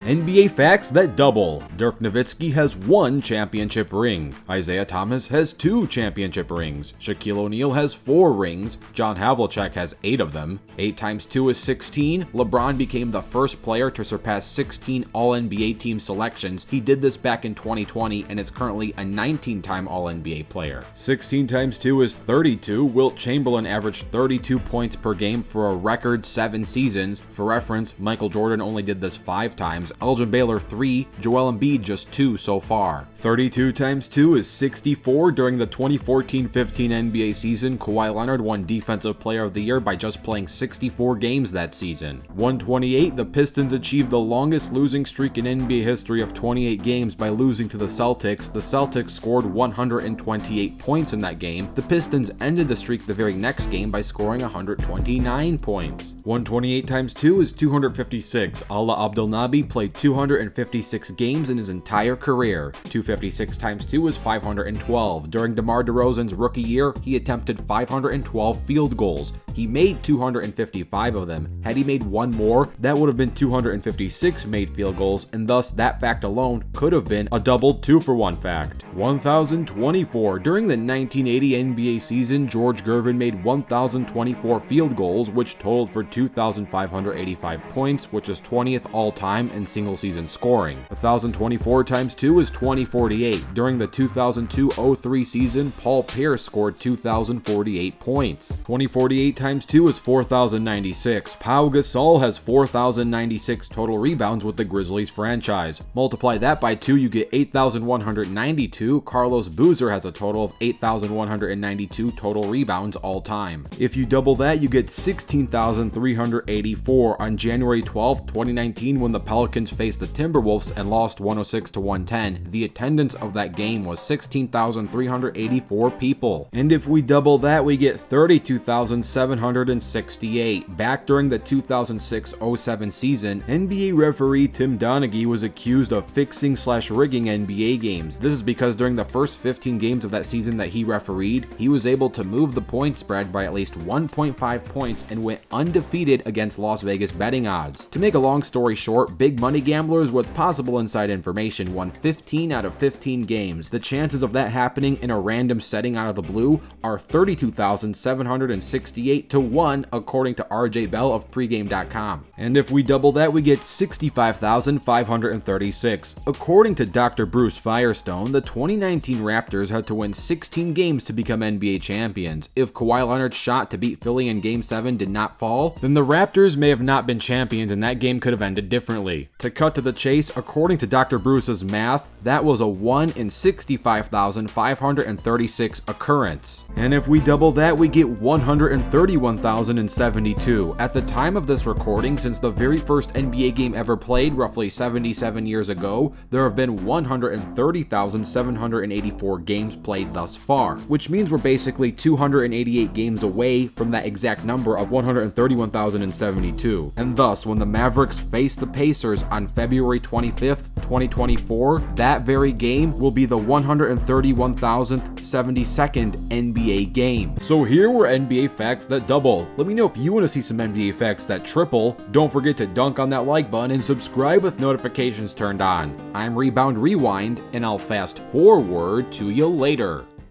NBA facts that double. Dirk Nowitzki has 1 championship ring. Isaiah Thomas has 2 championship rings. Shaquille O'Neal has 4 rings. John Havlicek has 8 of them. 8 times 2 is 16. LeBron became the first player to surpass 16 All-NBA team selections. He did this back in 2020 and is currently a 19-time All-NBA player. 16 times 2 is 32. Wilt Chamberlain averaged 32 points per game for a record 7 seasons. For reference, Michael Jordan only did this 5 times. Elgin Baylor 3, Joel Embiid just 2 so far. 32 times 2 is 64. During the 2014-15 NBA season, Kawhi Leonard won Defensive Player of the Year by just playing 64 games that season. 128, the Pistons achieved the longest losing streak in NBA history of 28 games by losing to the Celtics. The Celtics scored 128 points in that game. The Pistons ended the streak the very next game by scoring 129 points. 128 times 2 is 256. Allah Abdelnaby played 256 games in his entire career. 256 times 2 is 512. During DeMar DeRozan's rookie year, he attempted 512 field goals. He made 255 of them. Had he made one more, that would have been 256 made field goals, and thus that fact alone could have been a double 2-for-1 fact. 1,024. During the 1980 NBA season, George Gervin made 1,024 field goals, which totaled for 2,585 points, which is 20th all-time in single-season scoring. 1,024 times 2 is 2,048. During the 2002-03 season, Paul Pierce scored 2,048 points. 2,048 times 2 is 4,096. Pau Gasol has 4,096 total rebounds with the Grizzlies franchise. Multiply that by 2, you get 8,192. Carlos Boozer has a total of 8,192 total rebounds all time. If you double that, you get 16,384. On January 12, 2019, when the Pelicans faced the Timberwolves and lost 106-110, the attendance of that game was 16,384 people. And if we double that, we get 32,768. Back during the 2006-07 season, NBA referee Tim Donaghy was accused of fixing/rigging NBA games. This is because during the first 15 games of that season that he refereed, he was able to move the point spread by at least 1.5 points and went undefeated against Las Vegas betting odds. To make a long story short, big money gamblers with possible inside information won 15 out of 15 games. The chances of that happening in a random setting out of the blue are 32,768 to 1 according to RJ Bell of pregame.com. And if we double that, we get 65,536. According to Dr. Bruce Firestone, the 2019 Raptors had to win 16 games to become NBA champions. If Kawhi Leonard's shot to beat Philly in Game 7 did not fall, then the Raptors may have not been champions and that game could have ended differently. To cut to the chase, according to Dr. Bruce's math, that was a 1 in 65,536 occurrence. And if we double that, we get 131,072. At the time of this recording, since the very first NBA game ever played roughly 77 years ago, there have been 130,784 games played thus far, which means we're basically 288 games away from that exact number of 131,072. And thus, when the Mavericks face the Pacers on February 25th, 2024, that very game will be the 131,072nd NBA game. So here were NBA facts that double. Let me know if you want to see some NBA facts that triple. Don't forget to dunk on that like button and subscribe with notifications turned on. I'm Rebound Rewind, and I'll fast forward to you later.